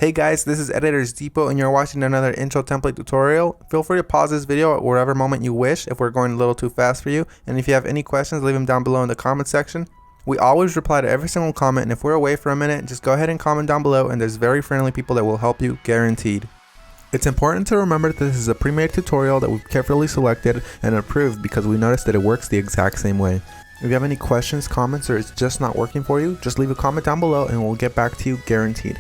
Hey guys, this is Editors Depot and you're watching another intro template tutorial. Feel free to pause this video at whatever moment you wish if we're going a little too fast for you. And if you have any questions, leave them down below in the comment section. We always reply to every single comment, and if we're away for a minute, just go ahead and comment down below and there's very friendly people that will help you, guaranteed. It's important to remember that this is a pre-made tutorial that we've carefully selected and approved because we noticed that it works the exact same way. If you have any questions, comments, or it's just not working for you, just leave a comment down below and we'll get back to you, guaranteed.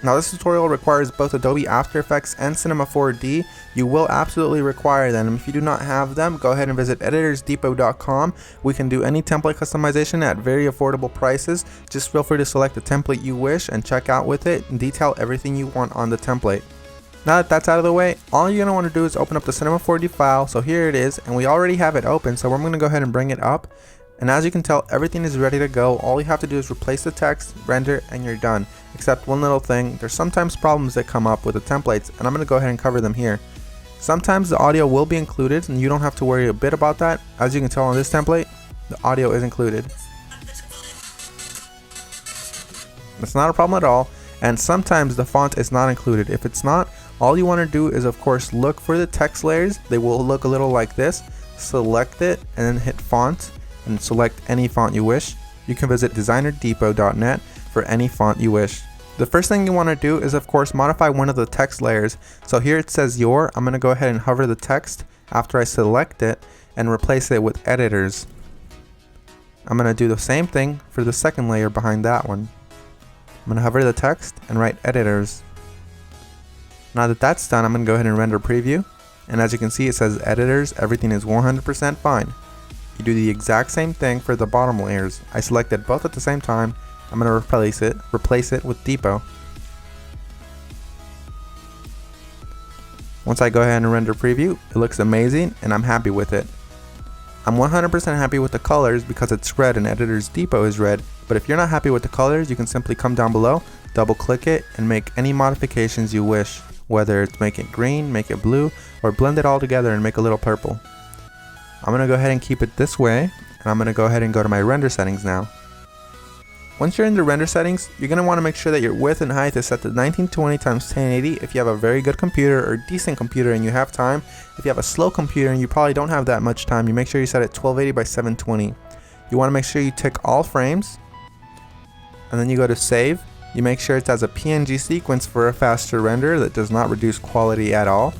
Now this tutorial requires both Adobe After Effects and Cinema 4D. You will absolutely require them. If you do not have them, go ahead and visit EditorsDepot.com. We can do any template customization at very affordable prices. Just feel free to select the template you wish and check out with it and detail everything you want on the template. Now that that's out of the way, all you're going to want to do is open up the Cinema 4D file. So here it is, and we already have it open, so we're going to go ahead and bring it up. And as you can tell, everything is ready to go. All you have to do is replace the text, render, and you're done. Except one little thing, there's sometimes problems that come up with the templates, and I'm going to go ahead and cover them here. Sometimes the audio will be included, and you don't have to worry a bit about that. As you can tell on this template, the audio is included. It's not a problem at all. And sometimes the font is not included. If it's not, all you want to do is of course look for the text layers. They will look a little like this. Select it and then hit font and select any font you wish. You can visit DesignerDepot.net for any font you wish. The first thing you want to do is of course modify one of the text layers. So here it says your. I'm going to go ahead and hover the text after I select it and replace it with editors. I'm going to do the same thing for the second layer behind that one. I'm going to hover the text and write editors. Now that that's done, I'm going to go ahead and render preview. And as you can see, it says editors, everything is 100% fine. You do the exact same thing for the bottom layers. I selected both at the same time. I'm going to replace it with Depot. Once I go ahead and render preview, it looks amazing and I'm happy with it. I'm 100% happy with the colors because it's red and Editors Depot is red. But if you're not happy with the colors, you can simply come down below, double click it, and make any modifications you wish. Whether it's make it green, make it blue, or blend it all together and make a little purple. I'm going to go ahead and keep it this way, and I'm going to go ahead and go to my render settings now. Once you're in the render settings, you're going to want to make sure that your width and height is set to 1920 x 1080 if you have a very good computer or decent computer and you have time. If you have a slow computer and you probably don't have that much time, you make sure you set it 1280 by 720. You want to make sure you tick all frames, and then you go to save. You make sure it has a PNG sequence for a faster render that does not reduce quality at all.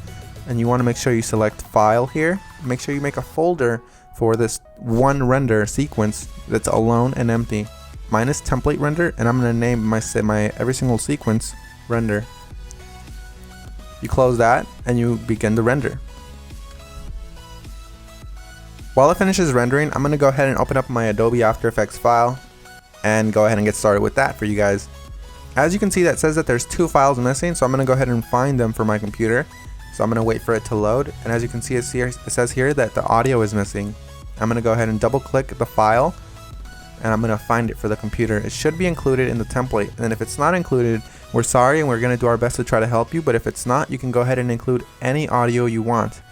And you want to make sure you select file here. Make sure you make a folder for this one render sequence that's alone and empty. Mine is template render, and I'm going to name my every single sequence render. You close that and you begin the render. While it finishes rendering, I'm going to go ahead and open up my Adobe After Effects file and go ahead and get started with that for you guys. As you can see, that says that there's two files missing, so I'm going to go ahead and find them for my computer. So I'm going to wait for it to load, and as you can see, it says here that the audio is missing. I'm going to go ahead and double click the file, and I'm going to find it for the computer. It should be included in the template, and if it's not included, we're sorry and we're going to do our best to try to help you, but if it's not, you can go ahead and include any audio you want.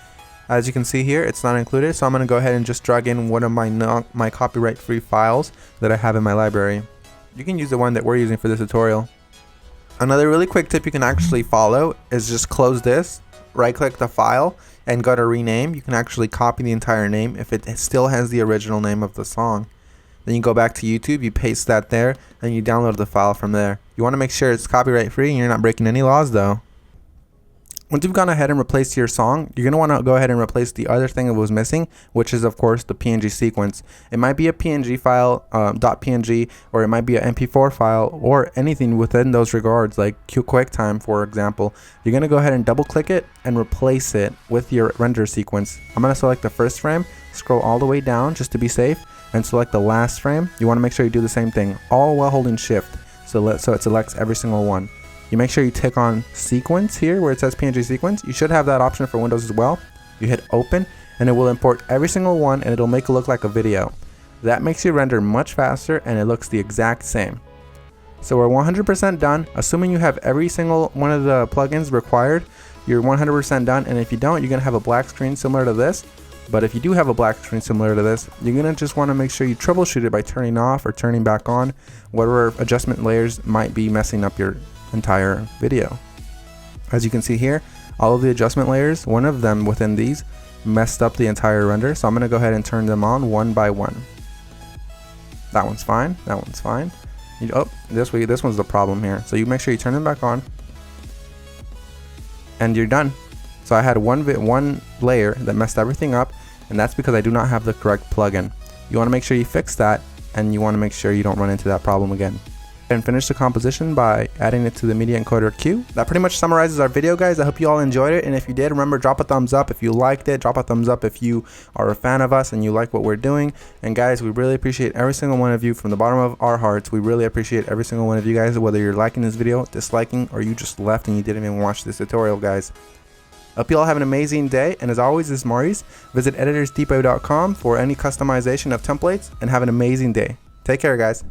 As you can see here, it's not included, so I'm going to go ahead and just drag in one of my copyright-free files that I have in my library. You can use the one that we're using for this tutorial. Another really quick tip you can actually follow is just close this, right click the file, and go to rename. You can actually copy the entire name if it still has the original name of the song. Then you go back to YouTube, you paste that there, and you download the file from there. You want to make sure it's copyright free and you're not breaking any laws though. Once you've gone ahead and replaced your song, you're going to want to go ahead and replace the other thing that was missing, which is of course the PNG sequence. It might be a PNG file, .png, or it might be an MP4 file, or anything within those regards, like QuickTime for example. You're going to go ahead and double click it and replace it with your render sequence. I'm going to select the first frame, scroll all the way down just to be safe, and select the last frame. You want to make sure you do the same thing, all while holding shift, so it selects every single one. You make sure you tick on sequence here where it says PNG sequence. You should have that option for Windows as well. You hit open and it will import every single one and it'll make it look like a video. That makes your render much faster and it looks the exact same. So we're 100% done. Assuming you have every single one of the plugins required, you're 100% done, and if you don't, you're going to have a black screen similar to this. But if you do have a black screen similar to this, you're going to just want to make sure you troubleshoot it by turning off or turning back on whatever adjustment layers might be messing up your entire video. As you can see here, all of the adjustment layers, one of them within these messed up the entire render, so I'm going to go ahead and turn them on one by one. That one's fine, that one's fine. This one's the problem here, so you make sure you turn them back on and you're done. So I had one layer that messed everything up, and that's because I do not have the correct plugin. You want to make sure you fix that, and you want to make sure you don't run into that problem again. And finish the composition by adding it to the media encoder queue. That pretty much summarizes our video, guys. I hope you all enjoyed it, and if you did, remember, drop a thumbs up if you liked it. Drop a thumbs up if you are a fan of us and you like what we're doing. And guys, we really appreciate every single one of you from the bottom of our hearts. We really appreciate every single one of you guys, whether you're liking this video, disliking, or you just left and you didn't even watch this tutorial, guys. Hope you all have an amazing day, and as always, this is Maurice. Visit EditorsDepot.com for any customization of templates, and have an amazing day. Take care, guys.